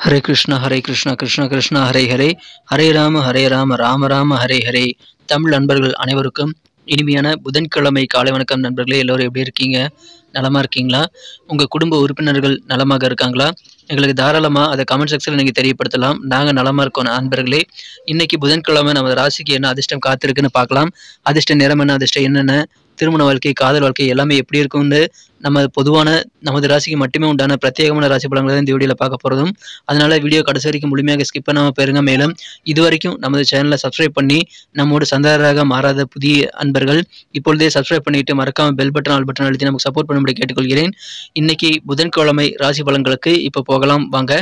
ஹரே கிருஷ்ணா ஹரே கிருஷ்ணா கிருஷ்ணா கிருஷ்ணா ஹரே ஹரே ஹரே ராம ராம ராம ஹரே ஹரே. தமிழ் நண்பர்கள் அனைவருக்கும் இனிமையான புதன்கிழமை காலை வணக்கம். நண்பர்களே, எல்லோரும் எப்படி இருக்கீங்க? நலமா இருக்கீங்களா? உங்கள் குடும்ப உறுப்பினர்கள் நலமாக இருக்காங்களா? எங்களுக்கு தாராளமாக அதை கமெண்ட் செக்ஷனில் நீங்கள் தெரியப்படுத்தலாம். நாங்கள் நலமாக இருக்கோம் நண்பர்களே. இன்னைக்கு புதன்கிழமை நமது ராசிக்கு என்ன அதிர்ஷ்டம் காத்திருக்குன்னு பார்க்கலாம். அதிர்ஷ்ட நிறம் என்ன, அதிர்ஷ்டம் என்னென்ன, திருமண வாழ்க்கை, காதல் வாழ்க்கை எல்லாமே எப்படி இருக்கும்னு நம்ம பொதுவான நமது ராசிக்கு மட்டுமே உண்டான பிரத்யேகமான ராசி பலன்களை இந்த வீடியோவில் பார்க்க போகிறதும். அதனால வீடியோ கடைசி வரைக்கும் முழுமையாக ஸ்கிப் பண்ணாமல் போயிருங்க. மேலும் இது வரைக்கும் நமது சேனலை சப்ஸ்கிரைப் பண்ணி நம்மோடு சந்தாராக மாறாத புதிய அன்பர்கள் இப்பொழுதே சப்ஸ்கிரைப் பண்ணிட்டு மறக்காம பெல் பட்டன் ஆல் பட்டன் அழுத்தி நமக்கு சப்போர்ட் பண்ணும்படி கேட்டுக்கொள்கிறேன். இன்னைக்கு புதன்கிழமை ராசி பலன்களுக்கு இப்போ போகலாம் வாங்க.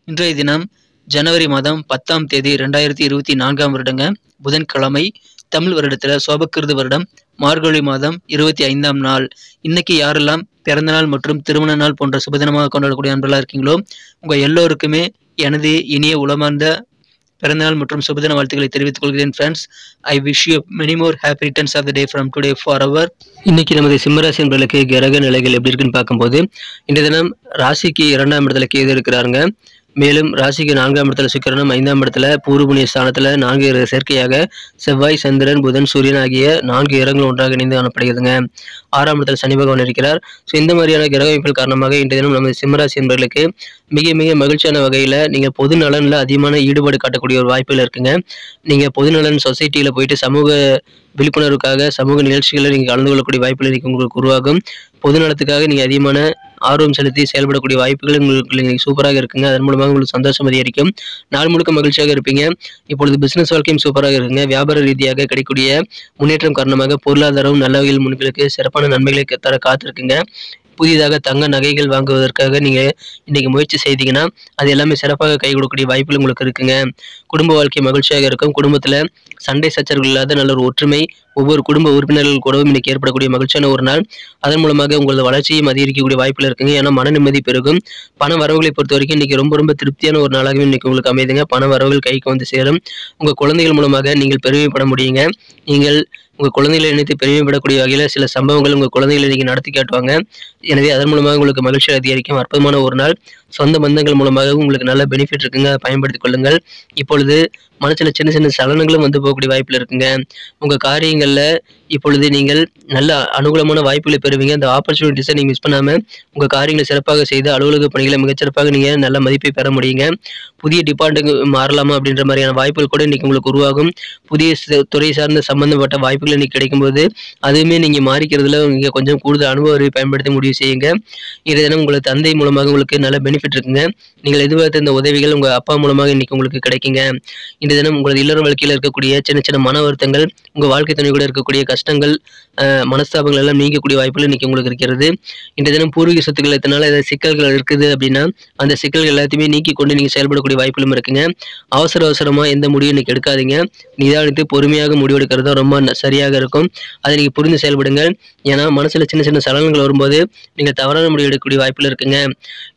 இன்றைய தினம் ஜனவரி மாதம் 10ஆம் தேதி 2024 வருடங்க, புதன்கிழமை. தமிழ் வருடத்தில் சோபக்கிருது வருடம் மார்கழி மாதம் 25ஆம் நாள். இன்னைக்கு யாரெல்லாம் பிறந்தநாள் மற்றும் திருமண நாள் போன்ற சுபதினமாக கொண்டாடக்கூடிய நண்பர்களாக இருக்கீங்களோ உங்கள் எல்லோருக்குமே எனது இனிய உளமார்ந்த பிறந்தநாள் மற்றும் சுபதின வாழ்த்துக்களை தெரிவித்துக் கொள்கிறேன். Friends, I wish you many more happy returns of the day from today for our. இன்னைக்கு நமது சிம்மராசி என்பர்களுக்கு கிரக நிலைகள் எப்படி இருக்குன்னு பார்க்கும்போது, இந்த தினம் ராசிக்கு 2ஆம் இடத்துல கேது இருக்கிறாருங்க. மேலும் ராசிக்கு 4ஆம் இடத்துல சுக்கிரனும், 5ஆம் இடத்துல பூர்வ புண்ணிய ஸ்தானத்தில் 4 சேர்க்கையாக செவ்வாய், சந்திரன், புதன், சூரியன் ஆகிய 4 கிரகங்கள் ஒன்றாக இணைந்து காணப்படுகிறதுங்க. 6ஆம் இடத்துல சனி பகவான் இருக்கிறார். ஸோ இந்த மாதிரியான கிரக அமைப்புகள் காரணமாக இன்றைய தினம் நமது சிம்மராசி என்பர்களுக்கு மிக மிக மகிழ்ச்சியான வகையில் நீங்கள் பொது நலனில் அதிகமான ஈடுபாடு காட்டக்கூடிய ஒரு வாய்ப்புகள் இருக்குங்க. நீங்கள் பொது நலன் சொசைட்டியில் போயிட்டு சமூக விழிப்புணர்வுக்காக சமூக நிகழ்ச்சிகளில் நீங்கள் கலந்து கொள்ளக்கூடிய வாய்ப்புகள் இன்றைக்கி உங்களுக்கு உருவாகும். பொது நலத்துக்காக நீங்கள் அதிகமான ஆர்வம் செலுத்தி செயல்படக்கூடிய வாய்ப்புகள் உங்களுக்கு சூப்பராக இருக்குங்க. அதன் மூலமாக உங்களுக்கு சந்தோஷம் அதிகரிக்கும். நாள் முழுக்க மகிழ்ச்சியாக இருப்பீங்க. இப்பொழுது பிசினஸ் வாழ்க்கையும் சூப்பராக இருக்குங்க. வியாபார ரீதியாக கிடைக்கக்கூடிய முன்னேற்றம் காரணமாக பொருளாதாரம் நல்ல வகையில் உங்களுக்கு சிறப்பான நன்மைகளை தர காத்திருக்குங்க. புதிதாக தங்க நகைகள் வாங்குவதற்காக நீங்கள் இன்றைக்கி முயற்சி செய்தீங்கன்னா அது எல்லாமே சிறப்பாக கை கொடுக்கக்கூடிய வாய்ப்புகள் உங்களுக்கு இருக்குங்க. குடும்ப வாழ்க்கை மகிழ்ச்சியாக இருக்கும். குடும்பத்தில் சண்டை சச்சரவுகள் இல்லாத நல்ல ஒரு ஒற்றுமை ஒவ்வொரு குடும்ப உறுப்பினர்கள் கூடவும் இன்னைக்கு ஏற்படக்கூடிய மகிழ்ச்சியான ஒரு நாள். அதன் மூலமாக உங்களது வளர்ச்சியும் அதிகரிக்கக்கூடிய வாய்ப்புகள் இருக்குங்க. ஏன்னா மன நிம்மதி பெருகும். பண வரவுகளை பொறுத்த வரைக்கும் இன்னைக்கு ரொம்ப திருப்தியான ஒரு நாளாகவே இன்னைக்கு உங்களுக்கு அமைதுங்க. பண வரவுகள் கைக்கு வந்து சேரும். உங்கள் குழந்தைகள் மூலமாக நீங்கள் பெருமைப்பட முடியுங்க. நீங்கள் உங்கள் குழந்தைகளை நினைத்து பெருமைப்படக்கூடிய வகையில் சில சம்பவங்கள் உங்கள் குழந்தைகளை இன்னைக்கு நடத்தி காட்டுவாங்க. எனவே அதன் மூலமாக உங்களுக்கு மகிழ்ச்சி அதிகரிக்கும். அற்புதமான ஒரு நாள். சொந்த பந்தங்கள் மூலமாக உங்களுக்கு நல்ல பெனிஃபிட் இருக்குங்க. அதை பயன்படுத்திக் கொள்ளுங்கள். இப்பொழுது மனசில் சின்ன சின்ன சலனங்களும் வந்து போகக்கூடிய வாய்ப்பில் இருக்குங்க. உங்கள் காரியங்களில் இப்பொழுது நீங்கள் நல்ல அனுகூலமான வாய்ப்புகளை பெறுவீங்க. அந்த ஆப்பர்ச்சுனிட்டிஸை நீங்கள் மிஸ் பண்ணாமல் உங்கள் காரியங்களை சிறப்பாக செய்து அலுவலக பணிகளை மிகச்சிறப்பாக நீங்கள் நல்ல மதிப்பை பெற முடியுங்க. புதிய டிபார்ட்மெண்ட் மாறலாமா அப்படின்ற மாதிரியான வாய்ப்புகள் கூட இன்றைக்கி உங்களுக்கு உருவாகும். புதிய துறை சார்ந்த சம்பந்தப்பட்ட வாய்ப்புகள் இன்றைக்கி கிடைக்கும்போது அதுவுமே நீங்கள் மாறிக்கிறதுல நீங்கள் கொஞ்சம் கூடுதல் அனுபவ அறிவை பயன்படுத்தி முடிவு செய்யுங்க. இதை தினம் உங்களது தந்தை மூலமாக உங்களுக்கு நல்ல பெனிஃபிட் இருக்குங்க. நீங்கள் எதிர்பார்த்த இந்த உதவிகள் உங்கள் அப்பா மூலமாக இன்றைக்கி உங்களுக்கு கிடைக்குங்க. இந்த தினம் உங்களது இல்லற வாழ்க்கையில் இருக்கக்கூடிய சின்ன சின்ன மன வருத்தங்கள், உங்கள் வாழ்க்கை துணை கூட இருக்கக்கூடிய கஷ்டங்கள், மனஸ்தாபங்கள் எல்லாம் நீங்கக்கூடிய வாய்ப்புகள் இன்றைக்கி உங்களுக்கு இருக்கிறது. இந்த தினம் பூர்வீக சொத்துக்கள் இதனால் ஏதாவது சிக்கல்கள் இருக்குது அப்படின்னா அந்த சிக்கல்கள் எல்லாத்தையுமே நீக்கி கொண்டு நீங்கள் செயல்படக்கூடிய வாய்ப்புகளும் இருக்குங்க. அவசரமாக எந்த முடிவும் இன்றைக்கி எடுக்காதீங்க. நிதானித்து பொறுமையாக முடிவெடுக்கிறது ரொம்ப சரியாக இருக்கும். அதை நீங்கள் புரிந்து செயல்படுங்கள். ஏன்னா மனசில் சின்ன சின்ன சலனங்கள் வரும்போது நீங்கள் தவறான முடிவு எடுக்கக்கூடிய வாய்ப்புகள் இருக்குங்க.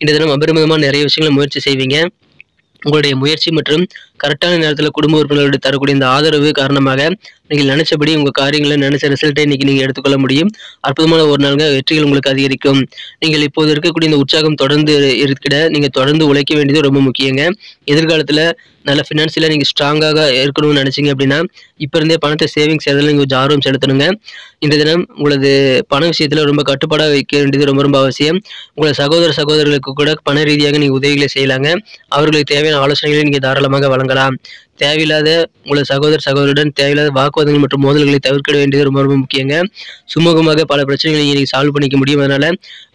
இந்த தினம் அபரிமிதமாக நிறைய விஷயங்களை முயற்சி செய்வீங்க. உங்களுடைய முயற்சி மற்றும் கரெக்டான நேரத்தில் குடும்ப உறுப்பினர்களுடைய தரக்கூடிய இந்த ஆதரவு காரணமாக நீங்கள் நினைச்சபடி உங்கள் காரியங்களை நினைச்ச ரிசல்ட்டை இன்னைக்கு நீங்கள் எடுத்துக்கொள்ள முடியும். அற்புதமான ஒரு நாளுங்க. வெற்றிகள் உங்களுக்கு அதிகரிக்கும். நீங்கள் இப்போது இருக்கக்கூடிய இந்த உற்சாகம் தொடர்ந்து இருக்கிற நீங்கள் தொடர்ந்து உழைக்க வேண்டியது ரொம்ப முக்கியங்க. எதிர்காலத்தில் நல்ல ஃபினான்ஷியலாக நீங்கள் ஸ்ட்ராங்காக இருக்கணும்னு நினச்சிங்க அப்படின்னா இப்போ இருந்தே பணத்தை சேவிங்ஸ் செய்யறதுல நீங்கள் கொஞ்சம் ஆர்வம் செலுத்தணுங்க. இந்த தினம் உங்களது பண விஷயத்தில் ரொம்ப கட்டுப்பாடாக வைக்க வேண்டியது ரொம்ப அவசியம். உங்களது சகோதரர்களுக்கு கூட பண ரீதியாக நீங்கள் உதவிகளை செய்யலாங்க. அவர்களுக்கு தேவையான ஆலோசனைகளை நீங்கள் தாராளமாக வழங்கலாம். தேவையில்லாத உங்களது சகோதரருடன் தேவையில்லாத வாக்குவாதங்கள் மற்றும் மோதல்களை தவிர்க்க வேண்டியது ரொம்ப முக்கியங்க. சுமூகமாக பல பிரச்சனைகளை நீங்கள் சால்வ் பண்ணிக்க முடியும். அதனால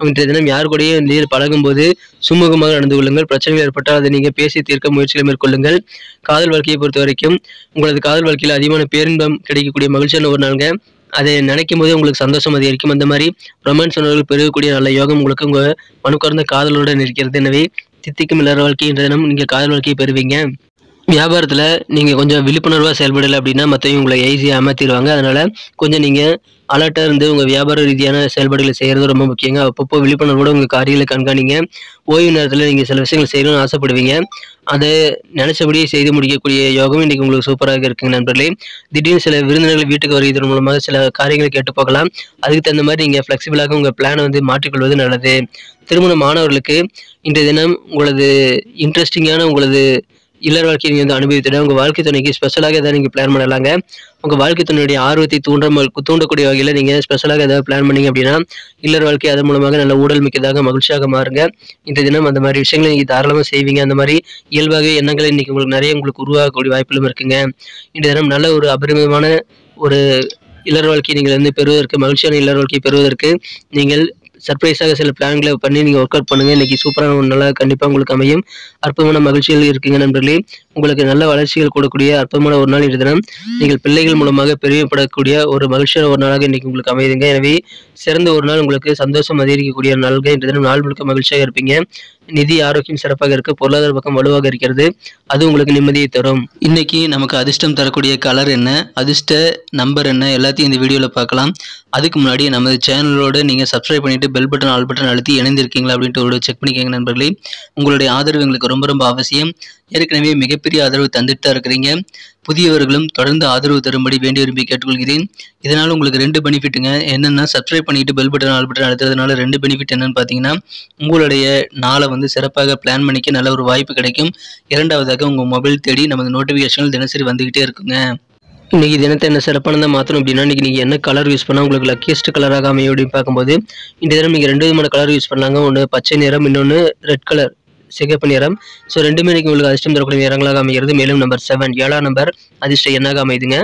இன்றைய தினம் யார் கூடயும் நீர் பழகும்போது சுமூகமாக நடந்து கொள்ளுங்கள். பிரச்சனைகள் ஏற்பட்டால் அதை நீங்கள் பேசி தீர்க்க முயற்சிகளை மேற்கொள்ளுங்கள். காதல் வாழ்க்கையை பொறுத்த வரைக்கும் உங்களது காதல் வாழ்க்கையில் அதிகமான பேரின்பம் கிடைக்கக்கூடிய மகிழ்ச்சியான ஒரு நாளுங்க. அதை நினைக்கும் போது உங்களுக்கு சந்தோஷம் அதிகரிக்கும். அந்த மாதிரி ரொமான்ஸ் உணர்வுகள் பெருகக்கூடிய நல்ல யோகம் உங்களுக்கு உங்கள் மனுக்கார்ந்த காதலுடன் இருக்கிறது. எனவே தித்திக்கும் இல்லற வாழ்க்கை இன்றைய தினம் நீங்கள் காதல் வாழ்க்கையை பெறுவீங்க. வியாபாரத்தில் நீங்கள் கொஞ்சம் விழிப்புணர்வாக செயல்படலை அப்படின்னா மற்றவங்க உங்களை ஈஸியாக ஏமாற்றிடுவாங்க. அதனால் கொஞ்சம் நீங்கள் அலர்ட்டாக இருந்து உங்கள் வியாபார ரீதியான செயல்பாடுகளை செய்கிறது ரொம்ப முக்கியங்க. அப்பப்போ விழிப்புணர்வோடு உங்கள் காரியங்களை கண்காணிங்க. ஓய்வு நேரத்தில் நீங்கள் சில விஷயங்கள் செய்யணும்னு ஆசைப்படுவீங்க. அதை நினச்சபடியே செய்து முடிக்கக்கூடிய யோகம் இன்றைக்கி உங்களுக்கு சூப்பராக இருக்குங்க நண்பர்களே. திடீர்னு சில விருந்தினர்கள் வீட்டுக்கு வருவதன் மூலமாக சில காரியங்களை கேட்டு போகலாம். அதுக்கு தகுந்த மாதிரி நீங்கள் ஃப்ளெக்சிபிளாக உங்கள் பிளானை வந்து மாற்றிக்கொள்வது நல்லது. திருமண மாணவர்களுக்கு இன்றைய தினம் உங்களது இன்ட்ரெஸ்டிங்கான உங்களது இல்லற வாழ்க்கையை நீங்கள் வந்து அனுபவித்துட உங்கள் வாழ்க்கை துணைக்கு ஸ்பெஷலாக எதாவது நீங்கள் பிளான் பண்ணலாங்க. உங்கள் வாழ்க்கை துணையுடைய ஆர்வத்தை தூண்டக்கூடிய வகையில் நீங்கள் ஸ்பெஷலாக ஏதாவது பிளான் பண்ணிங்க அப்படின்னா இல்லற வாழ்க்கை அதன் மூலமாக நல்ல ஊழல் மிக்கதாக மகிழ்ச்சியாக மாறுங்க. இன்றைய தினம் அந்த மாதிரி விஷயங்களை நீங்கள் தாராளமாக செய்வீங்க. அந்த மாதிரி இயல்பாக எண்ணங்களை இன்றைக்கி உங்களுக்கு உருவாகக்கூடிய வாய்ப்புகளும் இருக்குங்க. இன்றைய தினம் நல்ல ஒரு அபரிமிதமான ஒரு இல்லற வாழ்க்கையை நீங்கள் வந்து பெறுவதற்கு, மகிழ்ச்சியான இல்லற வாழ்க்கையை பெறுவதற்கு நீங்கள் சர்ப்ரைஸாக சில பிளான்களை பண்ணி நீங்கள் ஒர்க் அவுட் பண்ணுங்கள். இன்றைக்கி சூப்பரான ஒரு நாளாக கண்டிப்பாக உங்களுக்கு அமையும். அற்புதமான மகிழ்ச்சிகள் இருக்குங்க நண்பர்களே. உங்களுக்கு நல்ல வளர்ச்சிகள் கொடுக்கக்கூடிய அற்புதமான ஒரு நாள் இன்றைய தினம். நீங்கள் பிள்ளைகள் மூலமாக பெருமைப்படக்கூடிய ஒரு மகிழ்ச்சியான ஒரு நாளாக இன்றைக்கி உங்களுக்கு அமையுதுங்க. எனவே சிறந்த ஒரு நாள், உங்களுக்கு சந்தோஷம் அதிகரிக்கக்கூடிய நாள்கள் இன்றைய தினம். நாள் முழுக்க மகிழ்ச்சியாக இருப்பீங்க. நிதி ஆரோக்கியம் சிறப்பாக இருக்கு. பொருளாதார பக்கம் வலுவாக இருக்கிறது. அது உங்களுக்கு நிம்மதியை தரும். இன்னைக்கு நமக்கு அதிர்ஷ்டம் தரக்கூடிய கலர் என்ன, அதிர்ஷ்ட நம்பர் என்ன, எல்லாத்தையும் இந்த வீடியோவில் பார்க்கலாம். அதுக்கு முன்னாடி நமது சேனலோட நீங்கள் சப்ஸ்கிரைப் பண்ணிட்டு பெல் பட்டன் ஆல் பட்டன் அழுத்தி இணைந்திருக்கீங்களா அப்படின்ட்டு ஒரு செக் பண்ணிக்கோங்க நண்பர்களே. உங்களுடைய ஆதரவு எங்களுக்கு ரொம்ப ரொம்ப அவசியம். ஏற்கனவே மிகப்பெரிய ஆதரவு தந்துட்டு தான் இருக்கிறீங்க. புதியவர்களும் தொடர்ந்து ஆதரவு தரும்படி வேண்டி விரும்பி கேட்டுக்கொள்கிறேன். இதனால் உங்களுக்கு 2 பெனிஃபிட்டுங்க. என்னென்னா, சப்ஸ்கிரைப் பண்ணிட்டு பெல் பட்டன் ஆல் பட்டன் அழுத்துறதுனால 2 பெனிஃபிட் என்னன்னு பார்த்தீங்கன்னா, உங்களுடைய நாளை வந்து சிறப்பாக பிளான் பண்ணிக்க நல்ல ஒரு வாய்ப்பு கிடைக்கும். இரண்டாவதாக உங்கள் மொபைல் தேடி நமது நோட்டிஃபிகேஷன்கள் தினசரி வந்துக்கிட்டே இருக்குங்க. இன்றைக்கி தினத்தை என்ன சிறப்பானதாக மாற்றணும் அப்படின்னா, இன்றைக்கி நீங்கள் என்ன கலர் யூஸ் பண்ணால் உங்களுக்கு லக்கியஸ்ட் கலராக அமையும் அப்படின்னு பார்க்கும்போது, இந்த தினம் நீங்கள் 2 விதமான கலர் யூஸ் பண்ணலாங்க. ஒன்று பச்சை நிறம், இன்னொன்று ரெட் கலர், சிகப்பு நிறம். ஸோ 2மே இன்றைக்கி உங்களுக்கு அதிர்ஷ்டம் தரக்கூடிய நிறங்களாக அமைகிறது. மேலும் நம்பர் 7 7ஆம் நம்பர் அதிர்ஷ்ட எண்ணாக அமைதுங்க.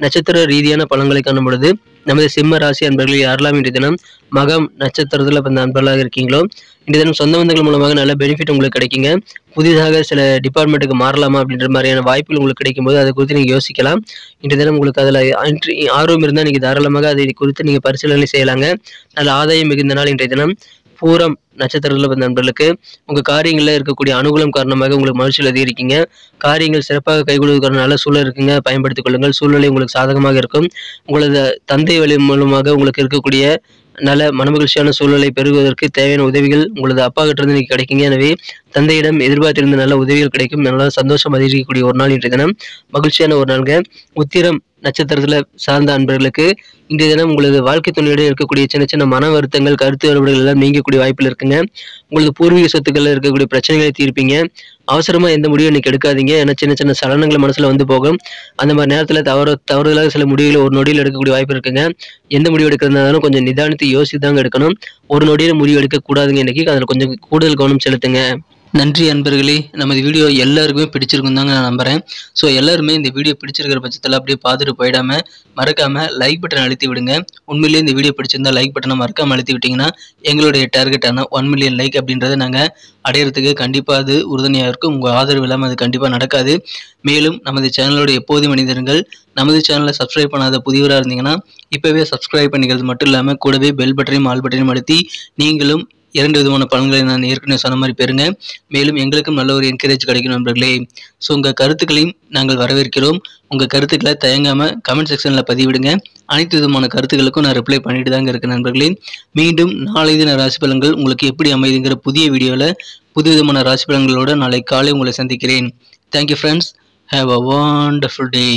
நட்சத்திர ரீதியான பலன்களை காணும் பொழுது நமது சிம்ம ராசி அன்பர்கள் யாரெல்லாம் இன்றைய தினம் மகம் நட்சத்திரத்தில் இப்போ நண்பர்களாக இருக்கீங்களோ, இன்றைய தினம் சொந்த பந்தங்கள் மூலமாக நல்ல பெனிஃபிட் உங்களுக்கு கிடைக்குங்க. புதிதாக சில டிபார்ட்மெண்ட்டுக்கு மாறலாமா அப்படின்ற மாதிரியான வாய்ப்புகள் உங்களுக்கு கிடைக்கும்போது அதை குறித்து நீங்கள் யோசிக்கலாம். இன்றைய தினம் உங்களுக்கு அதில் ஆர்வம் இருந்தால் நீங்கள் தாராளமாக அதை குறித்து நீங்கள் பரிசீலனை செய்யலாங்க. நல்ல ஆதாயம் மிகுந்த நாள் இன்றைய தினம். பூரம் நட்சத்திரத்தில் வந்த நண்பர்களுக்கு உங்கள் காரியங்களில் இருக்கக்கூடிய அனுகூலம் காரணமாக உங்களுக்கு மகிழ்ச்சியில் அதிகரிக்கீங்க. காரியங்கள் சிறப்பாக கைகொள்வதற்கான நல்ல சூழல் இருக்குங்க. பயன்படுத்திக் கொள்ளுங்கள். சூழ்நிலை உங்களுக்கு சாதகமாக இருக்கும். உங்களது தந்தை வழி மூலமாக உங்களுக்கு இருக்கக்கூடிய நல்ல மனமகிழ்ச்சியான சூழலை பெறுவதற்கு தேவையான உதவிகள் உங்களது அப்பா கிட்ட இருந்து இன்னைக்கு கிடைக்குங்க. எனவே தந்தையிடம் எதிர்பார்த்திருந்த நல்ல உதவிகள் கிடைக்கும். நல்ல சந்தோஷம் அதிகரிக்கக்கூடிய ஒரு நாள் இன்றைய தினம். மகிழ்ச்சியான ஒரு நாள்ங்க. உத்திரம் நட்சத்திரத்தில் சார்ந்த அன்பர்களுக்கு இன்றைய தினம் உங்களது வாழ்க்கை துணையுடன் இருக்கக்கூடிய சின்ன சின்ன மன வருத்தங்கள், கருத்து வேறுபாடுகள் எல்லாம் நீங்கக்கூடிய வாய்ப்பில் இருக்குங்க. உங்களது பூர்வீக சொத்துக்களில் இருக்கக்கூடிய பிரச்சனைகளை தீர்ப்பீங்க. அவசரமாக எந்த முடிவும் இன்னைக்கு எடுக்காதீங்க. ஏன்னா சின்ன சின்ன சலனங்கள் மனசில் வந்து போகும். அந்த மாதிரி நேரத்தில் தவறுதலாக சில முடிவுகளை ஒரு நொடியில் எடுக்கக்கூடிய வாய்ப்பு இருக்குங்க. எந்த முடிவு எடுக்கிறதுனாலும் கொஞ்சம் நிதானித்து யோசித்தாங்க எடுக்கணும். ஒரு நொடியில் முடிவு எடுக்கக்கூடாதுங்க. இன்னைக்கு அதில் கொஞ்சம் கூடுதல் கவனம் செலுத்துங்க. நன்றி அன்பர்களே. நமது வீடியோ எல்லாருக்குமே பிடிச்சிருக்கும் தாங்க நான் நம்புகிறேன். ஸோ எல்லாருமே இந்த வீடியோ பிடிச்சிருக்கிற பட்சத்தில் அப்படியே பார்த்துட்டு போயிடாமல் மறக்காமல் லைக் பட்டன் அழுத்தி விடுங்க. உண்மையிலேயே இந்த வீடியோ பிடிச்சிருந்தால் லைக் பட்டனை மறக்காமல் அழுத்தி விட்டிங்கன்னா எங்களுடைய டார்கெட்டான 1 மில்லியன் லைக் அப்படின்றத நாங்கள் அடையிறதுக்கு கண்டிப்பாக அது உறுதுணையாக இருக்கும். உங்கள் ஆதரவு இல்லாமல் அது கண்டிப்பாக நடக்காது. மேலும் நமது சேனலோட எப்போதும் மனிதர்கள் நமது சேனலை சப்ஸ்கிரைப் பண்ணாத புதியவராக இருந்தீங்கன்னா இப்போவே சப்ஸ்கிரைப் பண்ணிக்கிறது மட்டும் இல்லாமல் கூடவே பெல் பட்டனையும் ஆல் பட்டனையும் அழுத்தி நீங்களும் 2 விதமான பலன்களை நான் ஏற்கனவே சொன்ன மாதிரி பெறுங்க. மேலும் எங்களுக்கும் நல்ல ஒரு என்கரேஜ் கிடைக்கும் நண்பர்களே. ஸோ உங்கள் கருத்துக்களையும் நாங்கள் வரவேற்கிறோம். உங்கள் கருத்துக்களை தயங்காமல் கமெண்ட் செக்ஷனில் பதிவிடுங்க. அனைத்து விதமான கருத்துக்களுக்கும் நான் ரிப்ளை பண்ணிட்டு தாங்க இருக்கேன் நண்பர்களே. மீண்டும் நாளை தின ராசி பலன்கள் உங்களுக்கு எப்படி அமைதுங்கிற புதிய வீடியோவில் புது விதமான ராசி பலன்களோடு நாளை காலை உங்களை சந்திக்கிறேன். Thank you friends. Have a wonderful day.